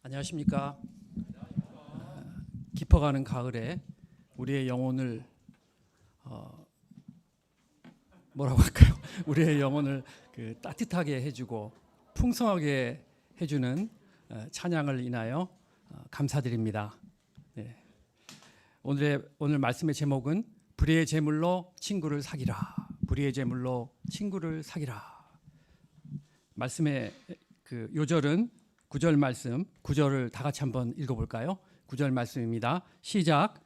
안녕하십니까. 깊어가는 가을에 우리의 영혼을 뭐라고 할까요? 우리의 영혼을 따뜻하게 해주고 풍성하게 해주는 찬양을 인하여 감사드립니다. 네. 오늘 말씀의 제목은 불의의 제물로 친구를 사귀라. 불의의 제물로 친구를 사귀라. 말씀의 요절은 9절 말씀, 9절을 다 같이 한번 읽어볼까요? 9절 말씀입니다. 시작.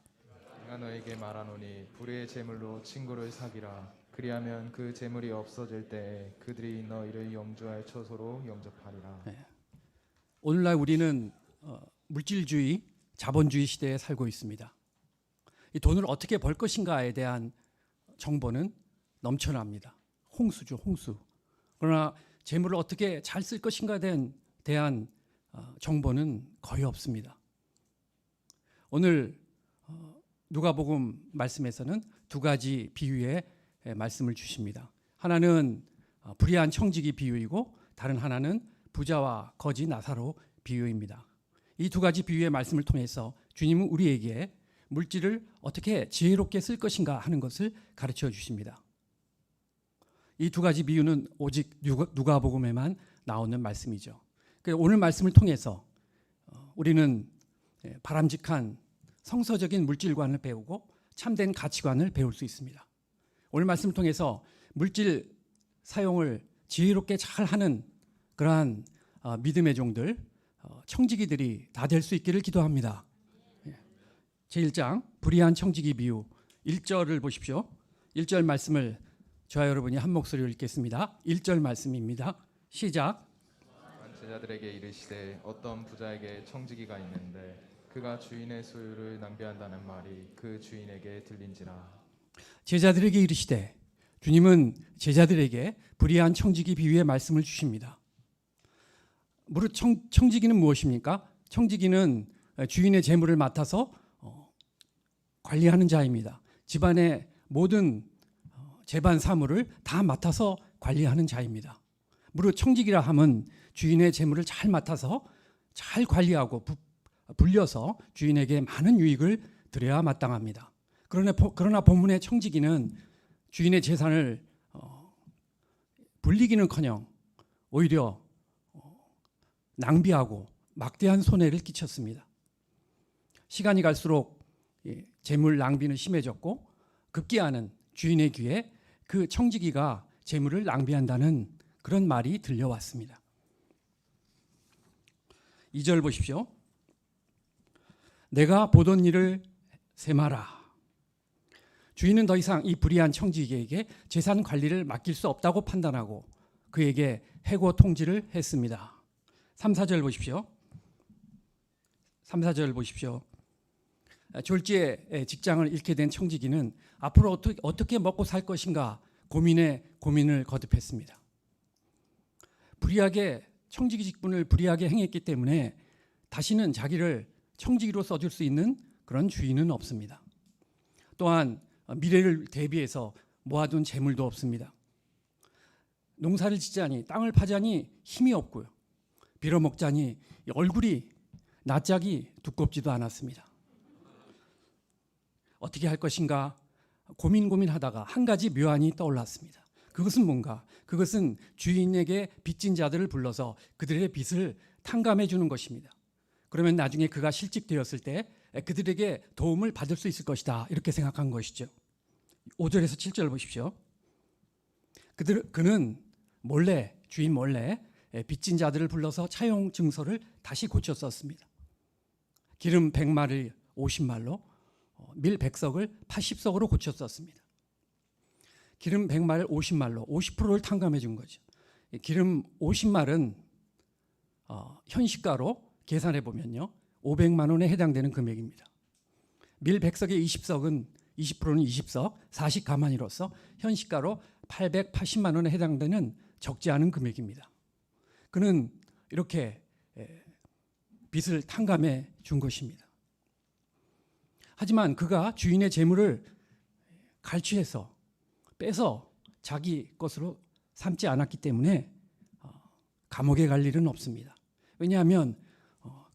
내가 너에게 말하노니 불의의 제물로 친구를 사귀라. 그리하면 그 제물이 없어질 때에 그들이 너희를 영주할 처소로 영접하리라. 네. 오늘날 우리는 물질주의, 자본주의 시대에 살고 있습니다. 이 돈을 어떻게 벌 것인가에 대한 정보는 넘쳐납니다. 홍수죠, 홍수. 그러나 재물을 어떻게 잘 쓸 것인가에 대한 정보는 거의 없습니다. 오늘 누가복음 말씀에서는 두 가지 비유의 말씀을 주십니다. 하나는 불의한 청지기 비유이고 다른 하나는 부자와 거지 나사로 비유입니다. 이 두 가지 비유의 말씀을 통해서 주님은 우리에게 물질을 어떻게 지혜롭게 쓸 것인가 하는 것을 가르쳐 주십니다. 이 두 가지 비유는 오직 누가복음에만 나오는 말씀이죠. 오늘 말씀을 통해서 우리는 바람직한 성서적인 물질관을 배우고 참된 가치관을 배울 수 있습니다. 오늘 말씀을 통해서 물질 사용을 지혜롭게 잘하는 그러한 믿음의 종들, 청지기들이 다 될 수 있기를 기도합니다. 제1장 불의한 청지기 비유 1절을 보십시오. 1절 말씀을 저와 여러분이 한 목소리로 읽겠습니다. 1절 말씀입니다. 시작. 제자들에게 이르시되 어떤 부자에게 청지기가 있는데 그가 주인의 소유를 낭비한다는 말이 그 주인에게 들린지라. 제자들에게 이르시되, 주님은 제자들에게 불의한 청지기 비유의 말씀을 주십니다. 무릇 청지기는 무엇입니까? 청지기는 주인의 재물을 맡아서 관리하는 자입니다. 집안의 모든 재반 사물을 다 맡아서 관리하는 자입니다. 무릇 청지기라 함은 주인의 재물을 잘 맡아서 잘 관리하고 불려서 주인에게 많은 유익을 드려야 마땅합니다. 그러나 본문의 청지기는 주인의 재산을 불리기는커녕 오히려 낭비하고 막대한 손해를 끼쳤습니다. 시간이 갈수록 재물 낭비는 심해졌고 급기야는 주인의 귀에 그 청지기가 재물을 낭비한다는 그런 말이 들려왔습니다. 2절 보십시오. 내가 보던 일을 세마라. 주인은 더 이상 이 불의한 청지기에게 재산 관리를 맡길 수 없다고 판단하고 그에게 해고 통지를 했습니다. 3, 4절 보십시오. 3, 4절 보십시오. 졸지에 직장을 잃게 된 청지기는 앞으로 어떻게 먹고 살 것인가 고민을 거듭했습니다. 불의하게 청지기 직분을 불의하게 행했기 때문에 다시는 자기를 청지기로 써줄 수 있는 그런 주인은 없습니다. 또한 미래를 대비해서 모아둔 재물도 없습니다. 농사를 짓자니 땅을 파자니 힘이 없고요. 빌어먹자니 얼굴이 낯짝이 두껍지도 않았습니다. 어떻게 할 것인가 고민하다가 한 가지 묘안이 떠올랐습니다. 그것은 뭔가? 그것은 주인에게 빚진 자들을 불러서 그들의 빚을 탕감해 주는 것입니다. 그러면 나중에 그가 실직되었을 때 그들에게 도움을 받을 수 있을 것이다. 이렇게 생각한 것이죠. 5절에서 7절 보십시오. 그는 주인 몰래 빚진 자들을 불러서 차용 증서를 다시 고쳐 썼습니다. 기름 100마를 50말로 밀 100석을 80석으로 고쳐 썼습니다. 기름 100마를 50말로 50%를 탕감해 준 거죠. 기름 50말은 현시가로 계산해 보면요 500만 원에 해당되는 금액입니다. 밀 100석의 20석은 20%는 20석, 40가마니로서 현시가로 880만 원에 해당되는 적지 않은 금액입니다. 그는 이렇게 빚을 탕감해 준 것입니다. 하지만 그가 주인의 재물을 갈취해서 빼서 자기 것으로 삼지 않았기 때문에 감옥에 갈 일은 없습니다. 왜냐하면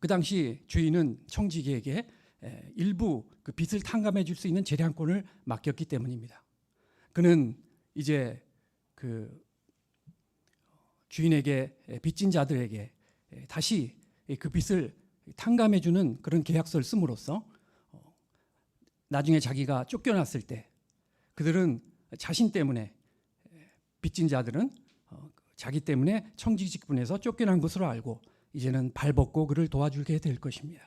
그 당시 주인은 청지기에게 일부 그 빚을 탕감해 줄 수 있는 재량권을 맡겼기 때문입니다. 그는 이제 그 주인에게 빚진 자들에게 다시 그 빚을 탕감해 주는 그런 계약서를 씀으로써 나중에 자기가 쫓겨났을 때 그들은 자신 때문에 빚진 자들은 자기 때문에 청지기 직분에서 쫓겨난 것으로 알고 이제는 발벗고 그를 도와주게 될 것입니다.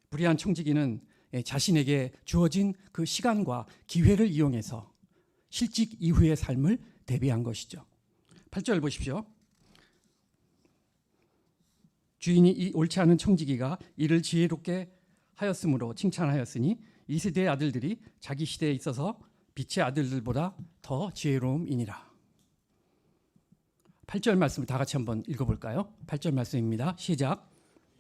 불의한 청지기는 자신에게 주어진 그 시간과 기회를 이용해서 실직 이후의 삶을 대비한 것이죠. 8절 보십시오. 주인이 이 옳지 않은 청지기가 이를 지혜롭게 하였으므로 칭찬하였으니 이 세대의 아들들이 자기 시대에 있어서 빛의 아들들보다 더 지혜로움이니라. 8절 말씀을 다 같이 한번 읽어볼까요? 8절 말씀입니다. 시작.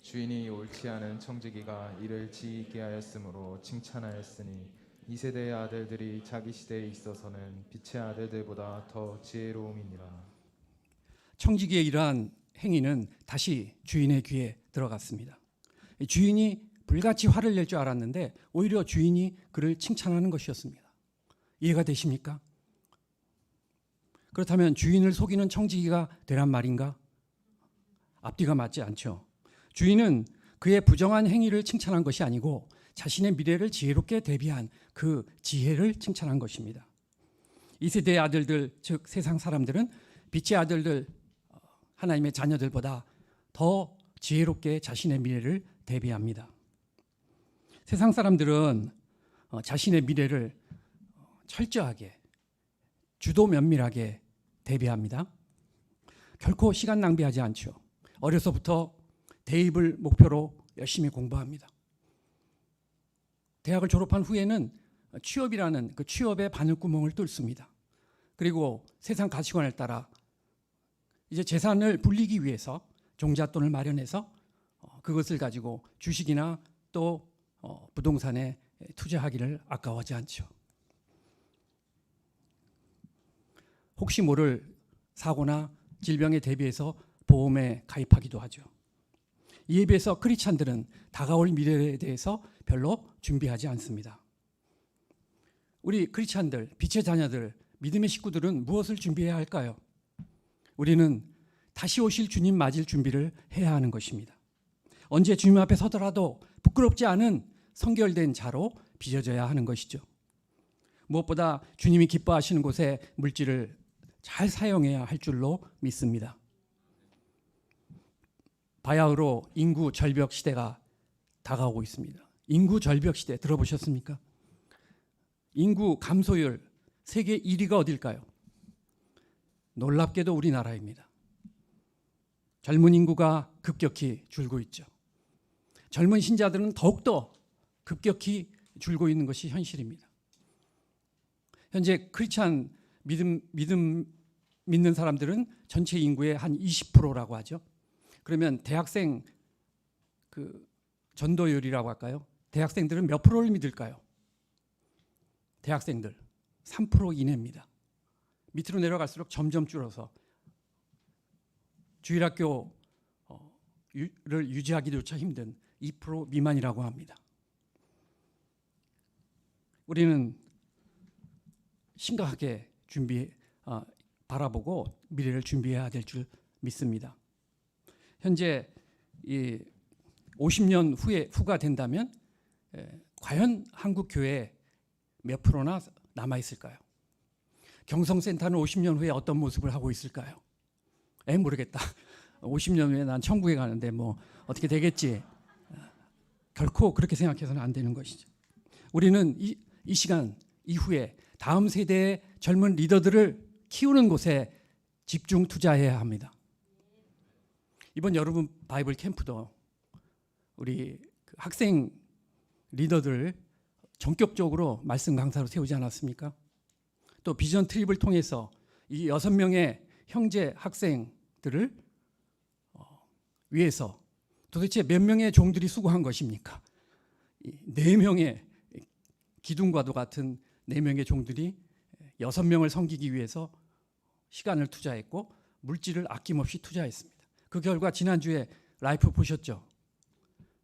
주인이 옳지 않은 청지기가 이를 지혜롭게 하였으므로 칭찬하였으니 이 세대의 아들들이 자기 시대에 있어서는 빛의 아들들보다 더 지혜로움이니라. 청지기의 이러한 행위는 다시 주인의 귀에 들어갔습니다. 주인이 불같이 화를 낼 줄 알았는데 오히려 주인이 그를 칭찬하는 것이었습니다. 이해가 되십니까? 그렇다면 주인을 속이는 청지기가 되란 말인가? 앞뒤가 맞지 않죠. 주인은 그의 부정한 행위를 칭찬한 것이 아니고 자신의 미래를 지혜롭게 대비한 그 지혜를 칭찬한 것입니다. 이 세대의 아들들, 즉 세상 사람들은 빛의 아들들, 하나님의 자녀들보다 더 지혜롭게 자신의 미래를 대비합니다. 세상 사람들은 자신의 미래를 철저하게 주도 면밀하게 대비합니다. 결코 시간 낭비하지 않죠. 어려서부터 대입을 목표로 열심히 공부합니다. 대학을 졸업한 후에는 취업이라는 그 취업의 바늘구멍을 뚫습니다. 그리고 세상 가치관을 따라 이제 재산을 불리기 위해서 종잣돈을 마련해서 그것을 가지고 주식이나 또 부동산에 투자하기를 아까워하지 않죠. 혹시 모를 사고나 질병에 대비해서 보험에 가입하기도 하죠. 이에 비해서 크리스찬들은 다가올 미래에 대해서 별로 준비하지 않습니다. 우리 크리스찬들, 빛의 자녀들, 믿음의 식구들은 무엇을 준비해야 할까요? 우리는 다시 오실 주님 맞을 준비를 해야 하는 것입니다. 언제 주님 앞에 서더라도 부끄럽지 않은 성결된 자로 빚어져야 하는 것이죠. 무엇보다 주님이 기뻐하시는 곳에 물질을 잘 사용해야 할 줄로 믿습니다. 바야흐로 인구 절벽 시대가 다가오고 있습니다. 인구 절벽 시대 들어보셨습니까? 인구 감소율 세계 1위가 어딜까요? 놀랍게도 우리나라입니다. 젊은 인구가 급격히 줄고 있죠. 젊은 신자들은 더욱더 급격히 줄고 있는 것이 현실입니다. 현재 크리스찬 믿는 사람들은 전체 인구의 한 20%라고 하죠. 그러면 대학생 그 전도율이라고 할까요? 대학생들은 몇 프로를 믿을까요? 대학생들 3% 이내입니다. 밑으로 내려갈수록 점점 줄어서 주일학교를 유지하기조차 힘든 2% 미만이라고 합니다. 우리는 심각하게 바라보고 미래를 준비해야 될 줄 믿습니다. 현재 50년 후가 된다면 과연 한국 교회 몇 프로나 남아 있을까요? 경성센터는 50년 후에 어떤 모습을 하고 있을까요? 모르겠다. 50년 후에 난 천국에 가는데 뭐 어떻게 되겠지. 결코 그렇게 생각해서는 안 되는 것이죠. 우리는 이 시간 이후에 다음 세대의 젊은 리더들을 키우는 곳에 집중 투자해야 합니다. 이번 여러분 바이블 캠프도 우리 학생 리더들 전격적으로 말씀 강사로 세우지 않았습니까? 또 비전 트립을 통해서 이 6명의 형제 학생들을 위해서 도대체 몇 명의 종들이 수고한 것입니까? 4명의 기둥과도 같은 4명의 종들이 6명을 섬기기 위해서 시간을 투자했고 물질을 아낌없이 투자했습니다. 그 결과 지난주에 라이프 보셨죠?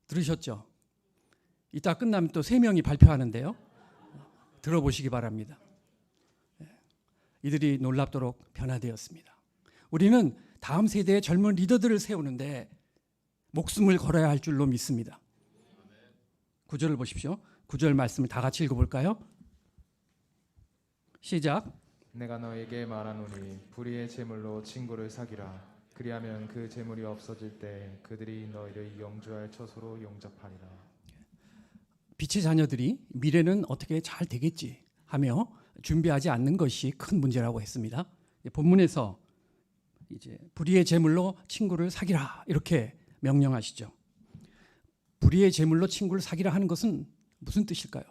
들으셨죠? 이따 끝나면 또 3명이 발표하는데요. 들어보시기 바랍니다. 이들이 놀랍도록 변화되었습니다. 우리는 다음 세대의 젊은 리더들을 세우는데 목숨을 걸어야 할 줄로 믿습니다. 9절을 보십시오. 9절 말씀을 다 같이 읽어볼까요? 시작. 내가 너에게 말하노니 불의의 재물로 친구를 사귀라. 그리하면 그 재물이 없어질 때 그들이 너희를 영주할 처소로 용접하리라. 빛의 자녀들이 미래는 어떻게 잘 되겠지 하며 준비하지 않는 것이 큰 문제라고 했습니다. 본문에서 이제 불의의 재물로 친구를 사귀라 이렇게 명령하시죠. 불의의 재물로 친구를 사귀라 하는 것은 무슨 뜻일까요?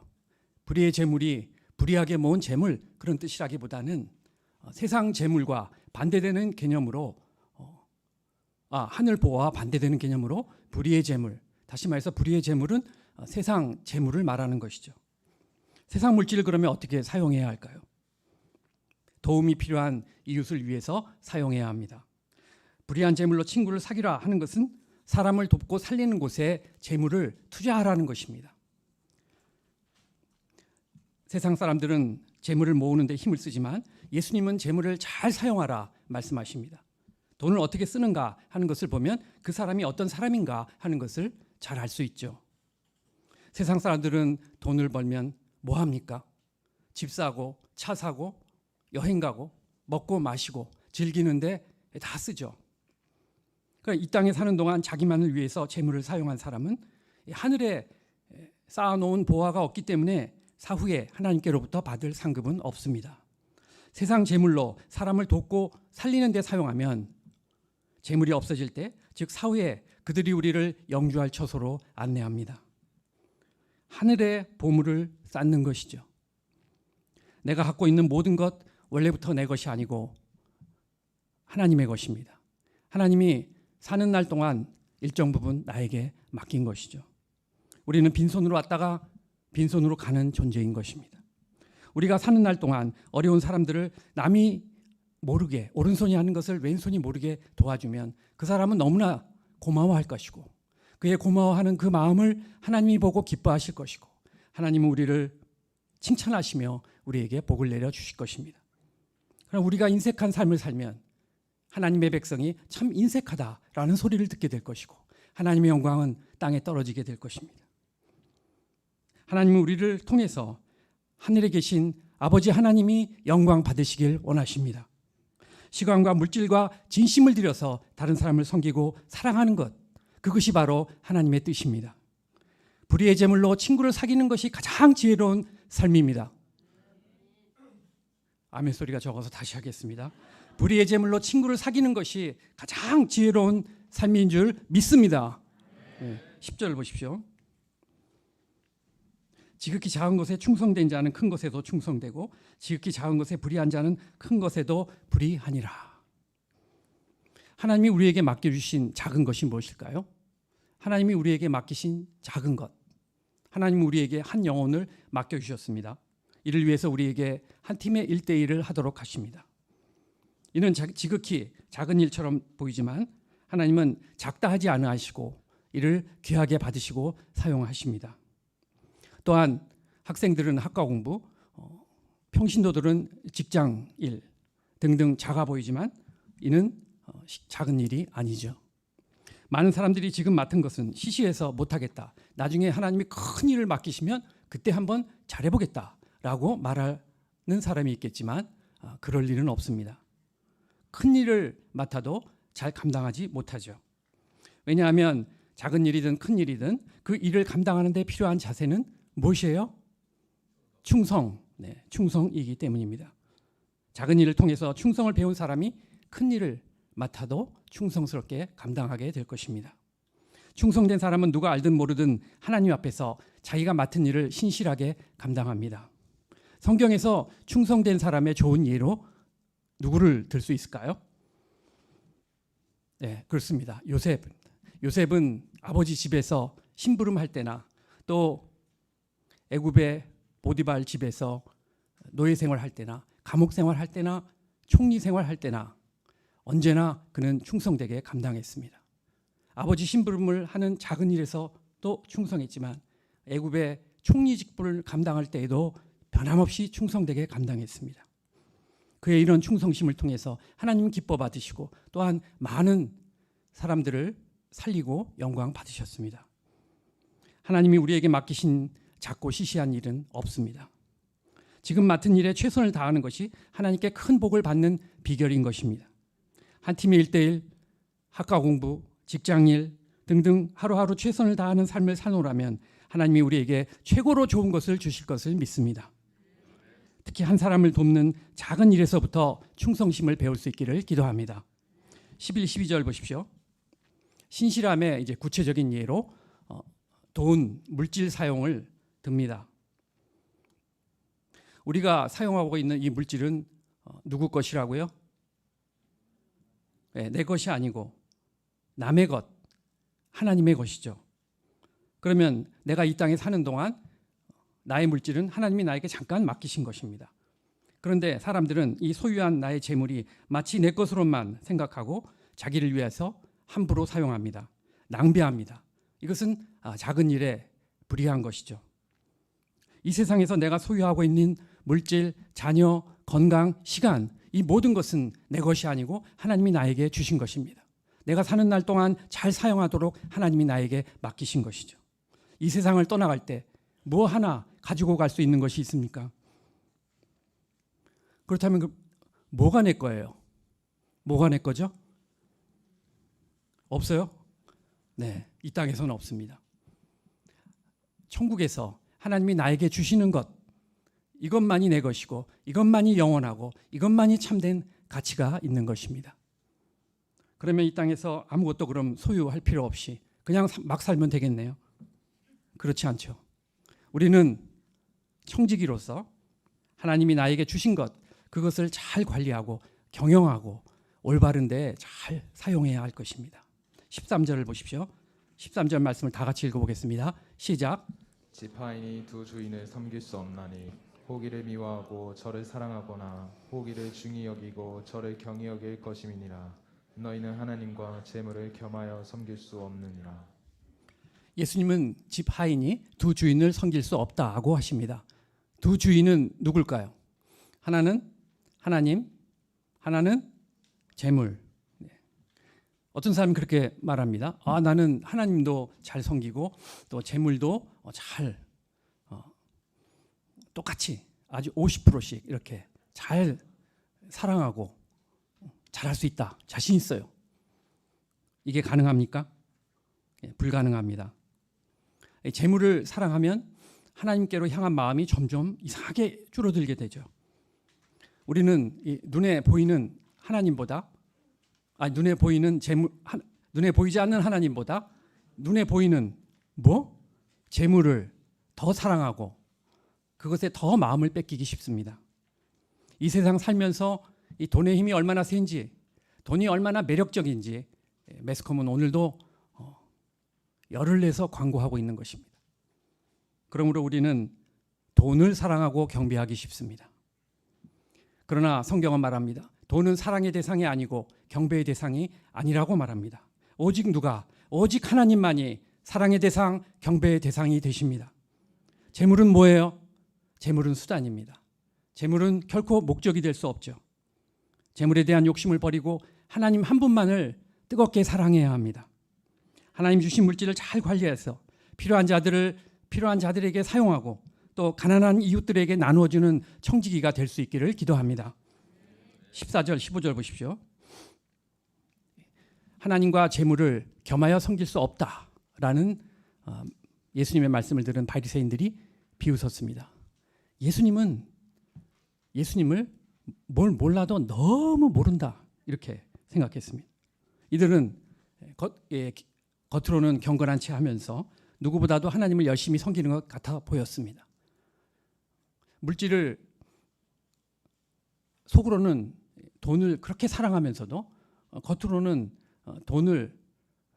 불의의 재물이 불의하게 모은 재물 그런 뜻이라기보다는 세상 재물과 반대되는 개념으로 하늘 보화와 반대되는 개념으로 불의의 재물, 다시 말해서 불의의 재물은 세상 재물을 말하는 것이죠. 세상 물질을 그러면 어떻게 사용해야 할까요? 도움이 필요한 이웃을 위해서 사용해야 합니다. 불의한 재물로 친구를 사귀라 하는 것은 사람을 돕고 살리는 곳에 재물을 투자하라는 것입니다. 세상 사람들은 재물을 모으는 데 힘을 쓰지만 예수님은 재물을 잘 사용하라 말씀하십니다. 돈을 어떻게 쓰는가 하는 것을 보면 그 사람이 어떤 사람인가 하는 것을 잘 알 수 있죠. 세상 사람들은 돈을 벌면 뭐 합니까? 집 사고 차 사고 여행 가고 먹고 마시고 즐기는데 다 쓰죠. 그러니까 이 땅에 사는 동안 자기만을 위해서 재물을 사용한 사람은 하늘에 쌓아놓은 보화가 없기 때문에 사후에 하나님께로부터 받을 상급은 없습니다. 세상 재물로 사람을 돕고 살리는 데 사용하면 재물이 없어질 때, 즉 사후에 그들이 우리를 영주할 처소로 안내합니다. 하늘의 보물을 쌓는 것이죠. 내가 갖고 있는 모든 것 원래부터 내 것이 아니고 하나님의 것입니다. 하나님이 사는 날 동안 일정 부분 나에게 맡긴 것이죠. 우리는 빈손으로 왔다가 빈손으로 가는 존재인 것입니다. 우리가 사는 날 동안 어려운 사람들을 남이 모르게, 오른손이 하는 것을 왼손이 모르게 도와주면 그 사람은 너무나 고마워할 것이고 그의 고마워하는 그 마음을 하나님이 보고 기뻐하실 것이고 하나님은 우리를 칭찬하시며 우리에게 복을 내려주실 것입니다. 그럼 우리가 인색한 삶을 살면 하나님의 백성이 참 인색하다라는 소리를 듣게 될 것이고 하나님의 영광은 땅에 떨어지게 될 것입니다. 하나님은 우리를 통해서 하늘에 계신 아버지 하나님이 영광 받으시길 원하십니다. 시간과 물질과 진심을 들여서 다른 사람을 섬기고 사랑하는 것, 그것이 바로 하나님의 뜻입니다. 불의의 재물로 친구를 사귀는 것이 가장 지혜로운 삶입니다. 아멘 소리가 적어서 다시 하겠습니다. 불의의 재물로 친구를 사귀는 것이 가장 지혜로운 삶인 줄 믿습니다. 10절 보십시오. 지극히 작은 것에 충성된 자는 큰 것에도 충성되고 지극히 작은 것에 불의한 자는 큰 것에도 불의하니라. 하나님이 우리에게 맡겨주신 작은 것이 무엇일까요? 하나님이 우리에게 맡기신 작은 것, 하나님은 우리에게 한 영혼을 맡겨주셨습니다. 이를 위해서 우리에게 한 팀의 1대1을 하도록 하십니다. 이는 지극히 작은 일처럼 보이지만 하나님은 작다 하지 않으시고 이를 귀하게 받으시고 사용하십니다. 또한 학생들은 학과 공부, 평신도들은 직장 일 등등 작아 보이지만 이는 작은 일이 아니죠. 많은 사람들이 지금 맡은 것은 시시해서 못하겠다. 나중에 하나님이 큰 일을 맡기시면 그때 한번 잘해보겠다라고 말하는 사람이 있겠지만 그럴 일은 없습니다. 큰 일을 맡아도 잘 감당하지 못하죠. 왜냐하면 작은 일이든 큰 일이든 그 일을 감당하는 데 필요한 자세는 무엇이에요? 충성, 충성이기 때문입니다. 작은 일을 통해서 충성을 배운 사람이 큰 일을 맡아도 충성스럽게 감당하게 될 것입니다. 충성된 사람은 누가 알든 모르든 하나님 앞에서 자기가 맡은 일을 신실하게 감당합니다. 성경에서 충성된 사람의 좋은 예로 누구를 들 수 있을까요? 네, 그렇습니다. 요셉은 아버지 집에서 심부름할 때나 또 애굽의 보디발 집에서 노예 생활할 때나 감옥 생활할 때나 총리 생활할 때나 언제나 그는 충성되게 감당했습니다. 아버지 심부름을 하는 작은 일에서도 충성했지만 애굽의 총리 직분을 감당할 때에도 변함없이 충성되게 감당했습니다. 그의 이런 충성심을 통해서 하나님 기뻐 받으시고 또한 많은 사람들을 살리고 영광 받으셨습니다. 하나님이 우리에게 맡기신 작고 시시한 일은 없습니다. 지금 맡은 일에 최선을 다하는 것이 하나님께 큰 복을 받는 비결인 것입니다. 한 팀의 1:1, 학과 공부, 직장일 등등 하루하루 최선을 다하는 삶을 사노라면 하나님이 우리에게 최고로 좋은 것을 주실 것을 믿습니다. 특히 한 사람을 돕는 작은 일에서부터 충성심을 배울 수 있기를 기도합니다. 11, 12절 보십시오. 신실함의 이제 구체적인 예로 돈, 물질 사용을 듭니다. 우리가 사용하고 있는 이 물질은 누구 것이라고요? 네, 내 것이 아니고 남의 것, 하나님의 것이죠. 그러면 내가 이 땅에 사는 동안 나의 물질은 하나님이 나에게 잠깐 맡기신 것입니다. 그런데 사람들은 이 소유한 나의 재물이 마치 내 것으로만 생각하고 자기를 위해서 함부로 사용합니다. 낭비합니다. 이것은 작은 일에 불이한 것이죠. 이 세상에서 내가 소유하고 있는 물질, 자녀, 건강, 시간, 이 모든 것은 내 것이 아니고 하나님이 나에게 주신 것입니다. 내가 사는 날 동안 잘 사용하도록 하나님이 나에게 맡기신 것이죠. 이 세상을 떠나갈 때 뭐 하나 가지고 갈 수 있는 것이 있습니까? 그렇다면 뭐가 내 거예요? 뭐가 내 거죠? 없어요? 네, 이 땅에서는 없습니다. 천국에서 하나님이 나에게 주시는 것, 이것만이 내 것이고 이것만이 영원하고 이것만이 참된 가치가 있는 것입니다. 그러면 이 땅에서 아무것도 그럼 소유할 필요 없이 그냥 막 살면 되겠네요? 그렇지 않죠. 우리는 청지기로서 하나님이 나에게 주신 것, 그것을 잘 관리하고 경영하고 올바른 데 잘 사용해야 할 것입니다. 13절을 보십시오. 13절 말씀을 다 같이 읽어보겠습니다. 시작. 지파인이 두 주인을 섬길 수 없나니 보기를 미워하고 저를 사랑하거나 보기를 중히 여기고 저를 경히 여길 것임이니라. 너희는 하나님과 재물을 겸하여 섬길 수 없느니라. 예수님은 집 하인이 두 주인을 섬길 수 없다고 하십니다. 두 주인은 누굴까요? 하나는 하나님, 하나는 재물. 어떤 사람이 그렇게 말합니다. 나는 하나님도 잘 섬기고 또 재물도 잘 똑같이 아주 50%씩 이렇게 잘 사랑하고 잘할 수 있다. 자신 있어요. 이게 가능합니까? 불가능합니다. 재물을 사랑하면 하나님께로 향한 마음이 점점 이상하게 줄어들게 되죠. 우리는 이 눈에 보이는 하나님보다 눈에 보이는 눈에 보이지 않는 하나님보다 눈에 보이는 재물을 더 사랑하고 그것에 더 마음을 뺏기기 쉽습니다. 이 세상 살면서 이 돈의 힘이 얼마나 센지, 돈이 얼마나 매력적인지 매스컴은 오늘도 열을 내서 광고하고 있는 것입니다. 그러므로 우리는 돈을 사랑하고 경배하기 쉽습니다. 그러나 성경은 말합니다. 돈은 사랑의 대상이 아니고 경배의 대상이 아니라고 말합니다. 오직 누가? 오직 하나님만이 사랑의 대상, 경배의 대상이 되십니다. 재물은 뭐예요? 재물은 수단입니다. 재물은 결코 목적이 될 수 없죠. 재물에 대한 욕심을 버리고 하나님 한 분만을 뜨겁게 사랑해야 합니다. 하나님 주신 물질을 잘 관리해서 필요한 자들에게 사용하고 또 가난한 이웃들에게 나누어주는 청지기가 될 수 있기를 기도합니다. 14절, 15절 보십시오. 하나님과 재물을 겸하여 섬길 수 없다라는 예수님의 말씀을 들은 바리새인들이 비웃었습니다. 예수님을 뭘 몰라도 너무 모른다 이렇게 생각했습니다. 이들은 겉으로는 경건한 체 하면서 누구보다도 하나님을 열심히 섬기는 것 같아 보였습니다. 물질을 속으로는 돈을 그렇게 사랑하면서도 겉으로는 돈을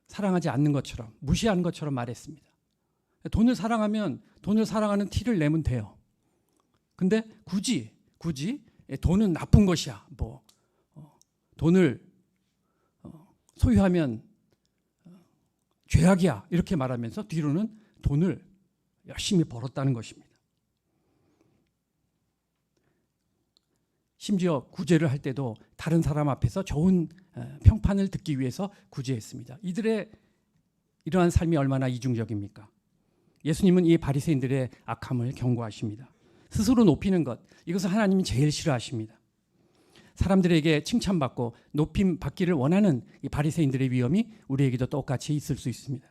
사랑하지 않는 것처럼 무시하는 것처럼 말했습니다. 돈을 사랑하면 돈을 사랑하는 티를 내면 돼요. 근데 굳이 돈은 나쁜 것이야. 돈을 소유하면 죄악이야 이렇게 말하면서 뒤로는 돈을 열심히 벌었다는 것입니다. 심지어 구제를 할 때도 다른 사람 앞에서 좋은 평판을 듣기 위해서 구제했습니다. 이들의 이러한 삶이 얼마나 이중적입니까? 예수님은 이 바리새인들의 악함을 경고하십니다. 스스로 높이는 것, 이것을 하나님이 제일 싫어하십니다. 사람들에게 칭찬받고 높임 받기를 원하는 이 바리새인들의 위험이 우리에게도 똑같이 있을 수 있습니다.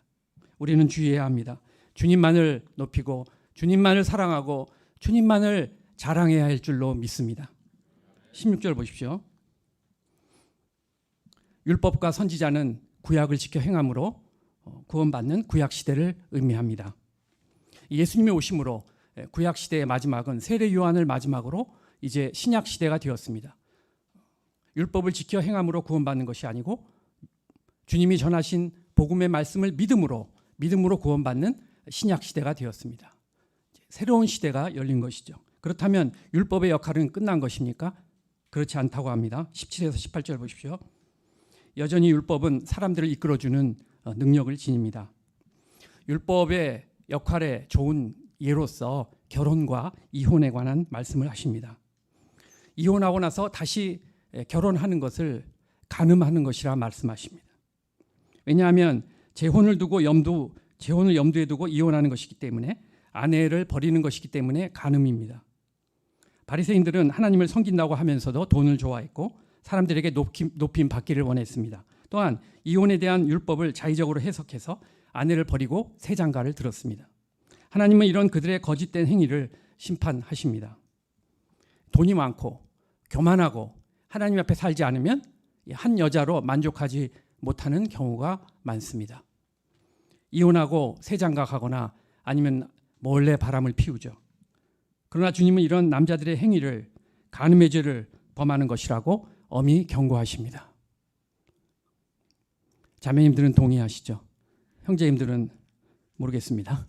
우리는 주의해야 합니다. 주님만을 높이고 주님만을 사랑하고 주님만을 자랑해야 할 줄로 믿습니다. 16절 보십시오. 율법과 선지자는 구약을 지켜 행함으로 구원받는 구약 시대를 의미합니다. 예수님의 오심으로 구약 시대의 마지막은 세례 요한을 마지막으로 이제 신약 시대가 되었습니다. 율법을 지켜 행함으로 구원받는 것이 아니고 주님이 전하신 복음의 말씀을 믿음으로 구원받는 신약 시대가 되었습니다. 새로운 시대가 열린 것이죠. 그렇다면 율법의 역할은 끝난 것입니까? 그렇지 않다고 합니다. 17에서 18절 보십시오. 여전히 율법은 사람들을 이끌어주는 능력을 지닙니다. 율법의 역할에 좋은 예로서 결혼과 이혼에 관한 말씀을 하십니다. 이혼하고 나서 다시 결혼하는 것을 간음하는 것이라 말씀하십니다. 왜냐하면 재혼을 염두에 두고 이혼하는 것이기 때문에, 아내를 버리는 것이기 때문에 간음입니다. 바리새인들은 하나님을 섬긴다고 하면서도 돈을 좋아했고 사람들에게 높임 받기를 원했습니다. 또한 이혼에 대한 율법을 자의적으로 해석해서 아내를 버리고 새 장가를 들었습니다. 하나님은 이런 그들의 거짓된 행위를 심판하십니다. 돈이 많고 교만하고 하나님 앞에 살지 않으면 한 여자로 만족하지 못하는 경우가 많습니다. 이혼하고 새 장가가거나 아니면 몰래 바람을 피우죠. 그러나 주님은 이런 남자들의 행위를 간음의 죄를 범하는 것이라고 엄히 경고하십니다. 자매님들은 동의하시죠? 형제님들은 모르겠습니다.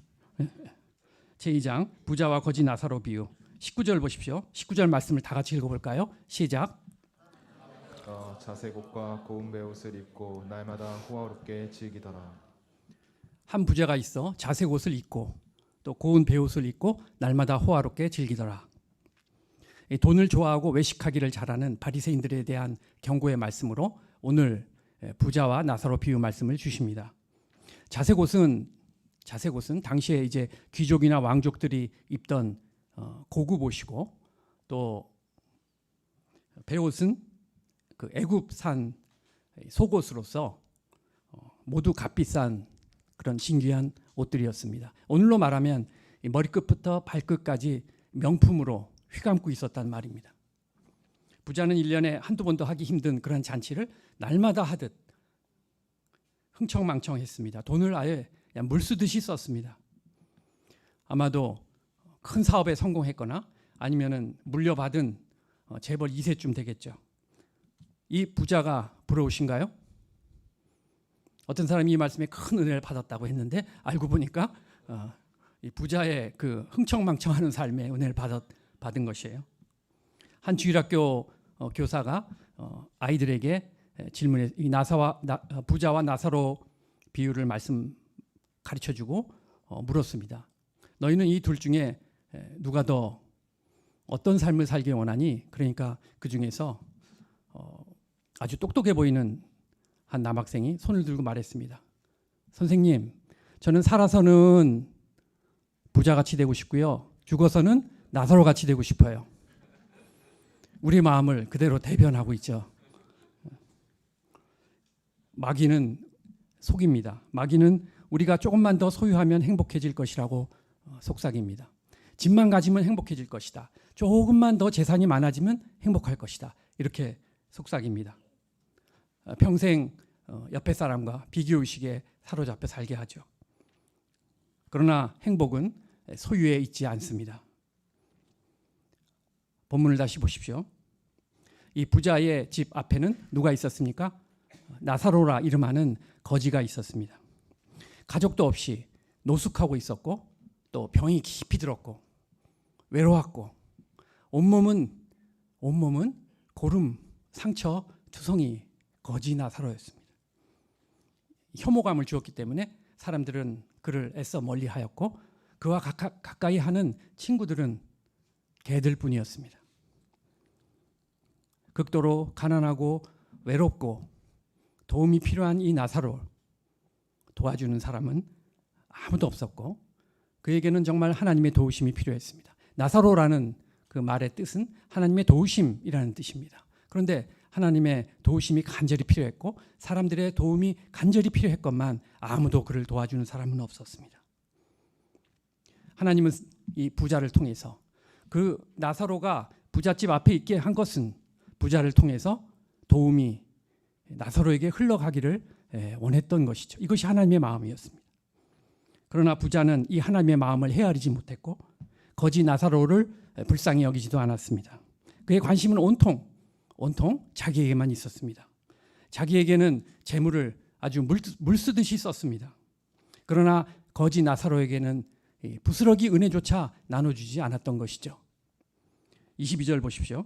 제2장 부자와 거지 나사로 비유 19절 보십시오. 19절 말씀을 다 같이 읽어볼까요? 시작. 자색 옷과 고운 베옷을 입고 날마다 호화롭게 즐기더라. 한 부자가 있어 자색 옷을 입고 또 고운 베옷을 입고 날마다 호화롭게 즐기더라. 돈을 좋아하고 외식하기를 잘하는 바리새인들에 대한 경고의 말씀으로 오늘 부자와 나사로 비유 말씀을 주십니다. 자색 옷은 당시에 이제 귀족이나 왕족들이 입던 고급 옷이고, 또 베옷은 그 애굽산 속옷으로서 모두 값비싼 그런 신귀한 옷들이었습니다. 오늘로 말하면 머리끝부터 발끝까지 명품으로 휘감고 있었단 말입니다. 부자는 1년에 한두 번도 하기 힘든 그런 잔치를 날마다 하듯 흥청망청했습니다. 돈을 아예 물 쓰듯이 썼습니다. 아마도 큰 사업에 성공했거나 아니면은 물려받은 재벌 2세쯤 되겠죠. 이 부자가 부러우신가요? 어떤 사람이 이 말씀에 큰 은혜를 받았다고 했는데 알고 보니까 이 부자의 그 흥청망청하는 삶에 은혜를 받은 것이에요. 한 주일학교 교사가 아이들에게 질문해, 이 부자와 나사로 비유를 말씀 가르쳐주고 물었습니다. 너희는 이 둘 중에 누가 더 어떤 삶을 살길 원하니? 그러니까 그 중에서 아주 똑똑해 보이는 한 남학생이 손을 들고 말했습니다. 선생님, 저는 살아서는 부자같이 되고 싶고요, 죽어서는 나사로같이 되고 싶어요. 우리 마음을 그대로 대변하고 있죠. 마귀는 속입니다. 마귀는 우리가 조금만 더 소유하면 행복해질 것이라고 속삭입니다. 집만 가지면 행복해질 것이다. 조금만 더 재산이 많아지면 행복할 것이다. 이렇게 속삭입니다. 평생 옆에 사람과 비교의식에 사로잡혀 살게 하죠. 그러나 행복은 소유에 있지 않습니다. 본문을 다시 보십시오. 이 부자의 집 앞에는 누가 있었습니까? 나사로라 이름하는 거지가 있었습니다. 가족도 없이 노숙하고 있었고, 또 병이 깊이 들었고 외로웠고, 온몸은 고름, 상처, 투성이 거지 나사로였습니다. 혐오감을 주었기 때문에 사람들은 그를 애써 멀리하였고 그와 가까이 하는 친구들은 개들뿐이었습니다. 극도로 가난하고 외롭고 도움이 필요한 이 나사로를 도와주는 사람은 아무도 없었고 그에게는 정말 하나님의 도우심이 필요했습니다. 나사로라는 그 말의 뜻은 하나님의 도우심이라는 뜻입니다. 그런데 하나님의 도우심이 간절히 필요했고 사람들의 도움이 간절히 필요했건만 아무도 그를 도와주는 사람은 없었습니다. 하나님은 이 부자를 통해서 그 나사로가 부잣집 앞에 있게 한 것은 부자를 통해서 도움이 나사로에게 흘러가기를 원했던 것이죠. 이것이 하나님의 마음이었습니다. 그러나 부자는 이 하나님의 마음을 헤아리지 못했고 거지 나사로를 불쌍히 여기지도 않았습니다. 그의 관심은 온통 자기에게만 있었습니다. 자기에게는 재물을 아주 물 쓰듯이 썼습니다. 그러나 거지 나사로에게는 부스러기 은혜조차 나눠주지 않았던 것이죠. 22절 보십시오.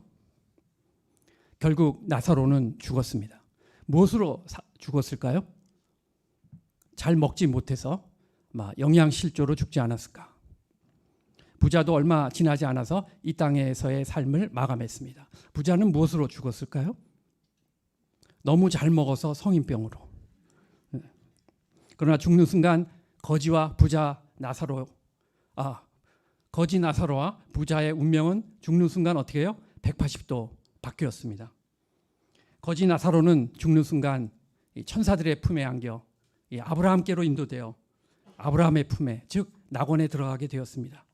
결국 나사로는 죽었습니다. 무엇으로 죽었을까요? 잘 먹지 못해서 영양실조로 죽지 않았을까? 부자도 얼마 지나지 않아서 이 땅에서의 삶을 마감했습니다. 부자는 무엇으로 죽었을까요? 너무 잘 먹어서 성인병으로. 그러나 죽는 순간 거지와 부자 거지 나사로와 부자의 운명은 죽는 순간 어떻게 해요? 180도 바뀌었습니다. 거지 나사로는 죽는 순간 천사들의 품에 안겨 아브라함께로 인도되어 아브라함의 품에 즉 낙원에 들어가게 되었습니다.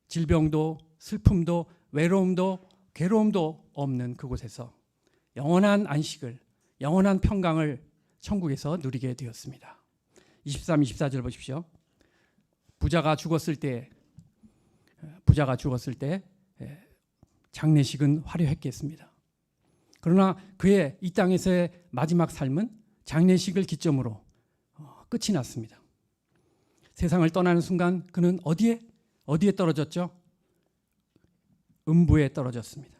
질병도 슬픔도 외로움도 괴로움도 없는 그곳에서 영원한 안식을 영원한 평강을 천국에서 누리게 되었습니다. 23, 24절 보십시오. 부자가 죽었을 때 장례식은 화려했겠습니다. 그러나 그의 이 땅에서의 마지막 삶은 장례식을 기점으로 끝이 났습니다. 세상을 떠나는 순간 그는 어디에 떨어졌죠? 음부에 떨어졌습니다.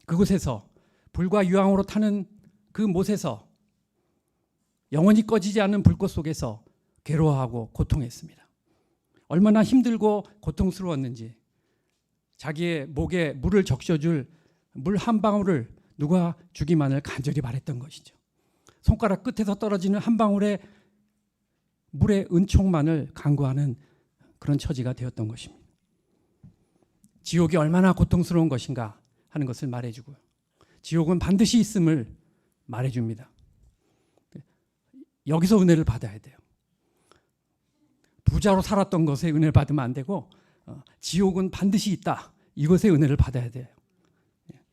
그곳에서 불과 유황으로 타는 그 못에서 영원히 꺼지지 않는 불꽃 속에서 괴로워하고 고통했습니다. 얼마나 힘들고 고통스러웠는지 자기의 목에 물을 적셔줄 물 한 방울을 누가 주기만을 간절히 바랬던 것이죠. 손가락 끝에서 떨어지는 한 방울의 물의 은총만을 간구하는 그런 처지가 되었던 것입니다. 지옥이 얼마나 고통스러운 것인가 하는 것을 말해주고요. 지옥은 반드시 있음을 말해줍니다. 여기서 은혜를 받아야 돼요. 부자로 살았던 것에 은혜를 받으면 안 되고 지옥은 반드시 있다. 이것에 은혜를 받아야 돼요.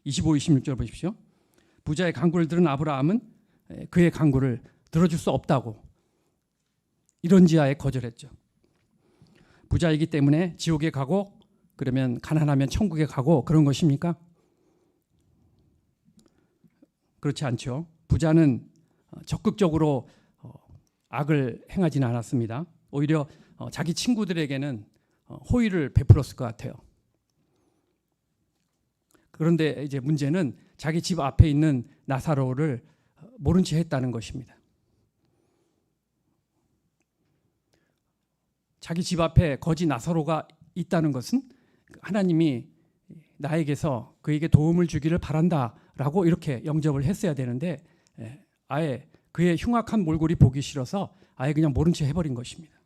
25, 26절 보십시오. 부자의 간구를 들은 아브라함은 그의 간구를 들어줄 수 없다고 이런지하에 거절했죠. 부자이기 때문에 지옥에 가고 그러면 가난하면 천국에 가고 그런 것입니까? 그렇지 않죠. 부자는 적극적으로 악을 행하지는 않았습니다. 오히려 자기 친구들에게는 호의를 베풀었을 것 같아요. 그런데 이제 문제는 자기 집 앞에 있는 나사로를 모른 채 했다는 것입니다. 자기 집 앞에 거지 나사로가 있다는 것은 하나님이 나에게서 그에게 도움을 주기를 바란다라고 이렇게 영접을 했어야 되는데 아예 그의 흉악한 몰골이 보기 싫어서 아예 그냥 모른 채 해버린 것입니다.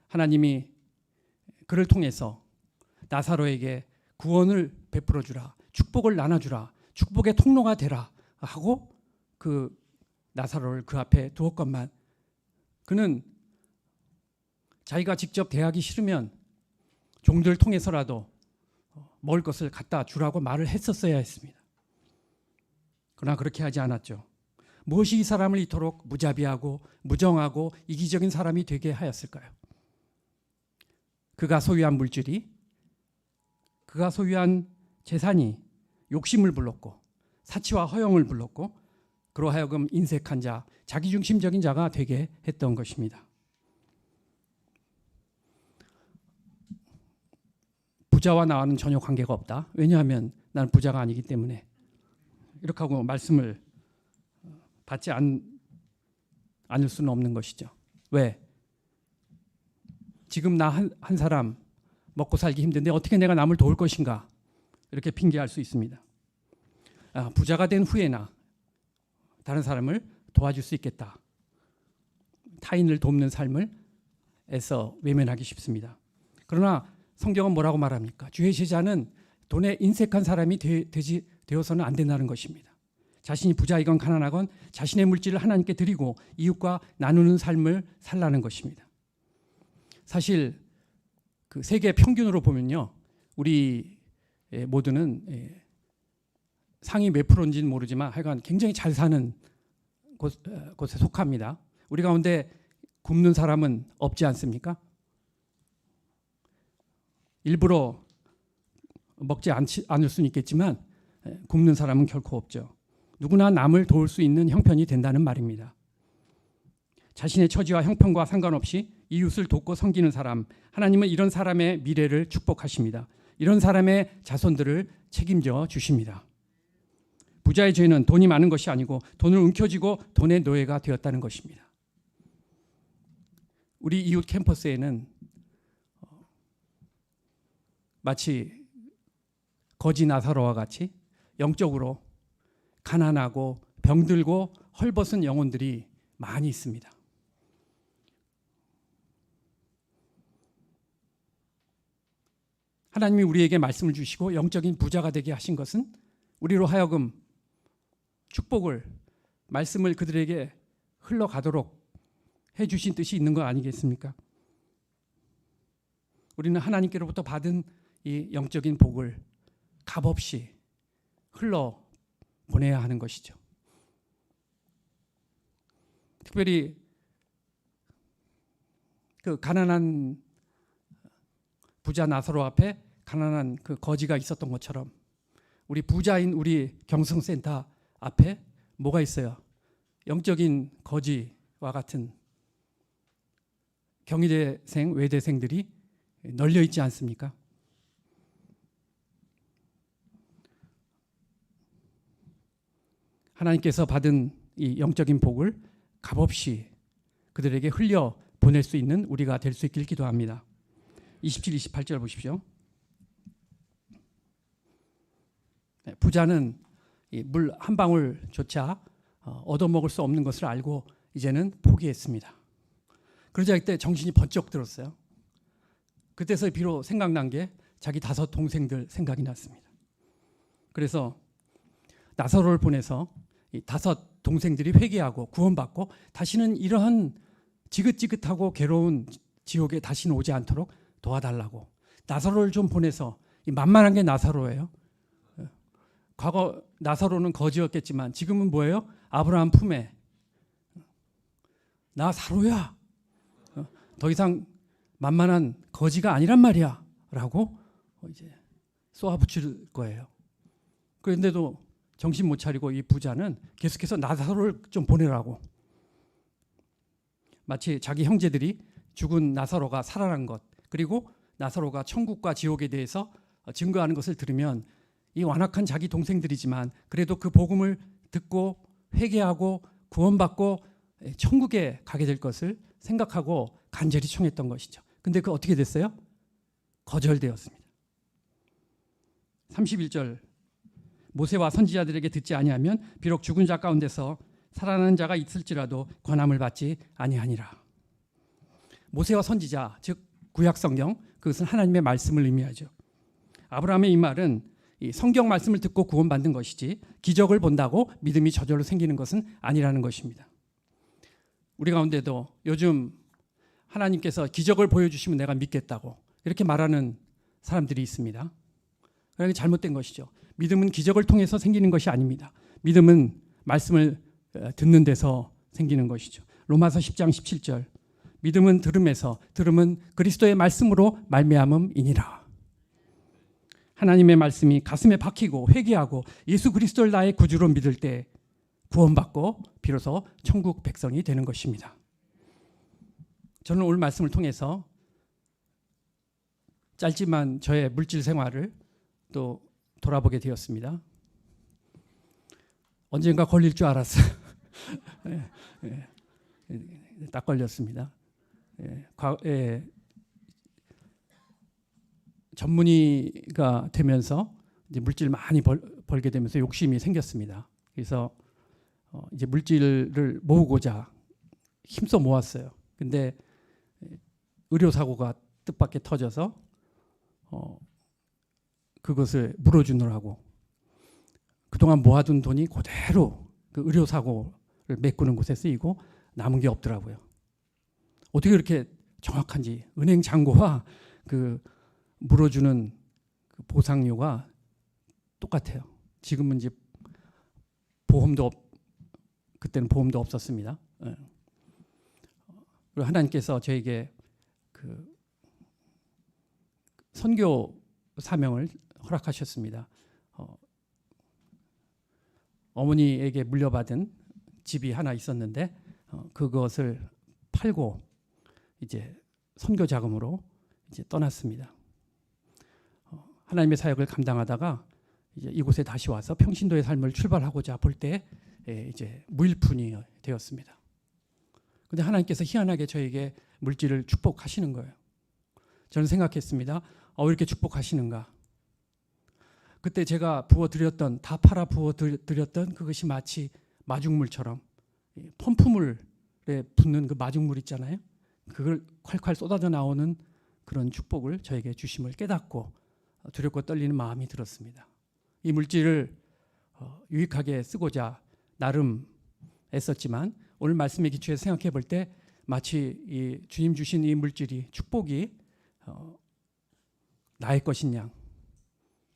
하나님이 그를 통해서 나사로에게 구원을 베풀어 주라, 축복을 나눠주라, 축복의 통로가 되라 하고 그 나사로를 그 앞에 두었건만 그는 자기가 직접 대하기 싫으면 종들을 통해서라도 먹을 것을 갖다 주라고 말을 했었어야 했습니다. 그러나 그렇게 하지 않았죠. 무엇이 이 사람을 이토록 무자비하고 무정하고 이기적인 사람이 되게 하였을까요? 그가 소유한 물질이 그가 소유한 재산이 욕심을 불렀고 사치와 허영을 불렀고 그로 하여금 인색한 자, 자기중심적인 자가 되게 했던 것입니다. 부자와 나와는 전혀 관계가 없다. 왜냐하면 나는 부자가 아니기 때문에 이렇게 하고 말씀을 받지 않을 수는 없는 것이죠. 왜? 지금 나 한 사람 먹고 살기 힘든데 어떻게 내가 남을 도울 것인가? 이렇게 핑계할 수 있습니다. 부자가 된 후에나 다른 사람을 도와줄 수 있겠다. 타인을 돕는 삶을 애써 외면하기 쉽습니다. 그러나 성경은 뭐라고 말합니까? 주의 제자는 돈에 인색한 사람이 되어서는 안 된다는 것입니다. 자신이 부자이건 가난하건 자신의 물질을 하나님께 드리고 이웃과 나누는 삶을 살라는 것입니다. 사실 그 세계 평균으로 보면요, 우리 모두는 상위 몇 프로인지는 모르지만 하여간 굉장히 잘 사는 곳에 속합니다. 우리 가운데 굶는 사람은 없지 않습니까? 일부러 먹지 않을 수는 있겠지만 굶는 사람은 결코 없죠. 누구나 남을 도울 수 있는 형편이 된다는 말입니다. 자신의 처지와 형편과 상관없이 이웃을 돕고 섬기는 사람, 하나님은 이런 사람의 미래를 축복하십니다. 이런 사람의 자손들을 책임져 주십니다. 부자의 죄는 돈이 많은 것이 아니고 돈을 움켜쥐고 돈의 노예가 되었다는 것입니다. 우리 이웃 캠퍼스에는 마치 거지 나사로와 같이 영적으로 가난하고 병들고 헐벗은 영혼들이 많이 있습니다. 하나님이 우리에게 말씀을 주시고 영적인 부자가 되게 하신 것은 우리로 하여금 축복을, 말씀을 그들에게 흘러가도록 해주신 뜻이 있는 거 아니겠습니까? 우리는 하나님께로부터 받은 이 영적인 복을 값없이 흘러 보내야 하는 것이죠. 특별히 그 가난한 부자 나사로 앞에 가난한 그 거지가 있었던 것처럼 우리 부자인 우리 경성센터 앞에 뭐가 있어요? 영적인 거지와 같은 경희대생, 외대생들이 널려 있지 않습니까? 하나님께서 받은 이 영적인 복을 값없이 그들에게 흘려 보낼 수 있는 우리가 될 수 있길 기도합니다. 27, 28절 보십시오. 부자는 물 한 방울조차 얻어먹을 수 없는 것을 알고 이제는 포기했습니다. 그러자 그때 정신이 번쩍 들었어요. 그때서 비로 생각난 게 자기 5 동생들 생각이 났습니다. 그래서 나사로를 보내서 이 5 동생들이 회개하고 구원받고 다시는 이러한 지긋지긋하고 괴로운 지옥에 다시는 오지 않도록 도와달라고 나사로를 좀 보내서, 이 만만한 게 나사로예요. 과거 나사로는 거지였겠지만 지금은 뭐예요? 아브라함 품에 나사로야, 더 이상 만만한 거지가 아니란 말이야 라고 이제 쏘아붙일 거예요. 그런데도 정신 못 차리고 이 부자는 계속해서 나사로를 좀 보내라고, 마치 자기 형제들이 죽은 나사로가 살아난 것, 그리고 나사로가 천국과 지옥에 대해서 증거하는 것을 들으면 이 완악한 자기 동생들이지만 그래도 그 복음을 듣고 회개하고 구원받고 천국에 가게 될 것을 생각하고 간절히 청했던 것이죠. 근데 그 어떻게 됐어요? 거절되었습니다. 31절, 모세와 선지자들에게 듣지 아니하면 비록 죽은 자 가운데서 살아나는 자가 있을지라도 권함을 받지 아니하니라. 모세와 선지자, 즉 구약 성경, 그것은 하나님의 말씀을 의미하죠. 아브라함의 이 말은 이 성경 말씀을 듣고 구원받는 것이지 기적을 본다고 믿음이 저절로 생기는 것은 아니라는 것입니다. 우리 가운데도 요즘 하나님께서 기적을 보여주시면 내가 믿겠다고 이렇게 말하는 사람들이 있습니다. 그게 잘못된 것이죠. 믿음은 기적을 통해서 생기는 것이 아닙니다. 믿음은 말씀을 듣는 데서 생기는 것이죠. 로마서 10장 17절, 믿음은 들음에서, 들음은 그리스도의 말씀으로 말미암음이니라. 하나님의 말씀이 가슴에 박히고 회개하고 예수 그리스도를 나의 구주로 믿을 때 구원받고 비로소 천국 백성이 되는 것입니다. 저는 오늘 말씀을 통해서 짧지만 저의 물질 생활을 또 돌아보게 되었습니다. 언젠가 걸릴 줄 알았어요. 딱 걸렸습니다. 전문의가 되면서 이제 물질 많이 벌게 되면서 욕심이 생겼습니다. 그래서 이제 물질을 모으고자 힘써 모았어요. 근데 의료 사고가 뜻밖의 터져서 그것을 물어주느라고 그동안 모아둔 돈이 그대로 그 의료 사고를 메꾸는 곳에 쓰이고 남은 게 없더라고요. 어떻게 그렇게 정확한지. 은행 잔고와 그 물어주는 그 보상료가 똑같아요. 지금은 이제 그때는 보험도 없었습니다. 그리고 하나님께서 저에게 그 선교 사명을 허락하셨습니다. 어머니에게 물려받은 집이 하나 있었는데 그것을 팔고 이제 선교 자금으로 이제 떠났습니다. 하나님의 사역을 감당하다가 이제 이곳에 다시 와서 평신도의 삶을 출발하고자 볼 때 이제 무일푼이 되었습니다. 그런데 하나님께서 희한하게 저에게 물질을 축복하시는 거예요. 저는 생각했습니다. 왜 이렇게 축복하시는가? 그때 제가 부어드렸던, 다 팔아 부어드렸던 그것이 마치 마중물처럼 펌프물에 붓는 그 마중물 있잖아요. 그걸 콸콸 쏟아져 나오는 그런 축복을 저에게 주심을 깨닫고 두렵고 떨리는 마음이 들었습니다. 이 물질을 유익하게 쓰고자 나름 애썼지만 오늘 말씀의 기초에서 생각해 볼 때 마치 이 주님 주신 이 물질이 축복이 나의 것인 양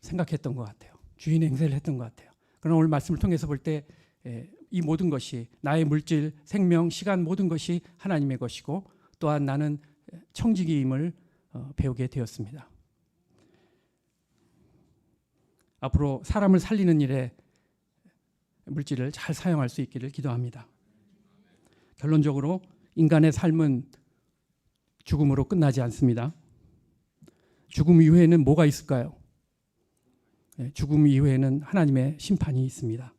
생각했던 것 같아요. 주인 행세를 했던 것 같아요. 그러나 오늘 말씀을 통해서 볼 때 이 모든 것이 나의 물질, 생명, 시간 모든 것이 하나님의 것이고 또한 나는 청지기임을 배우게 되었습니다. 앞으로 사람을 살리는 일에 물질을 잘 사용할 수 있기를 기도합니다. 결론적으로 인간의 삶은 죽음으로 끝나지 않습니다. 죽음 이후에는 뭐가 있을까요? 죽음 이후에는 하나님의 심판이 있습니다.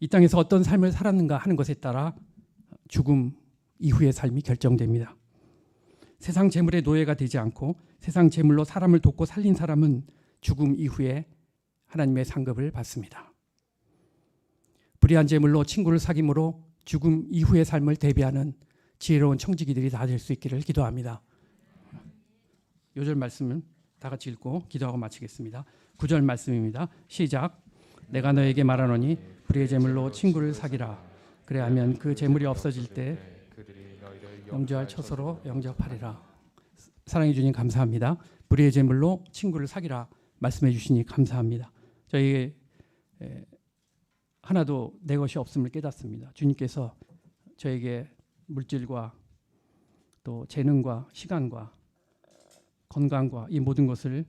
이 땅에서 어떤 삶을 살았는가 하는 것에 따라 죽음 이후의 삶이 결정됩니다. 세상 재물의 노예가 되지 않고 세상 재물로 사람을 돕고 살린 사람은 죽음 이후에 하나님의 상급을 받습니다. 불의한 재물로 친구를 사귐으로 죽음 이후의 삶을 대비하는 지혜로운 청지기들이 다 될 수 있기를 기도합니다. 요절 말씀은 다 같이 읽고 기도하고 마치겠습니다. 9절 말씀입니다. 시작. 내가 너에게 말하노니 불의의 재물로 친구를 사귀라. 그래야면 그 재물이 없어질 때 영주할 처소로 영접하리라. 사랑해 주님 감사합니다. 불의의 재물로 친구를 사귀라 말씀해 주시니 감사합니다. 저희 하나도 내 것이 없음을 깨닫습니다. 주님께서 저에게 물질과 또 재능과 시간과 건강과 이 모든 것을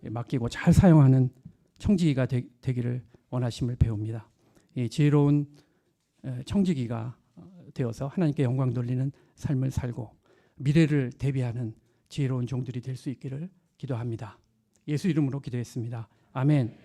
맡기고 잘 사용하는 청지기가 되기를 원하심을 배웁니다. 이 지혜로운 청지기가 되어서 하나님께 영광 돌리는 삶을 살고 미래를 대비하는 지혜로운 종들이 될 수 있기를 기도합니다. 예수 이름으로 기도했습니다. 아멘.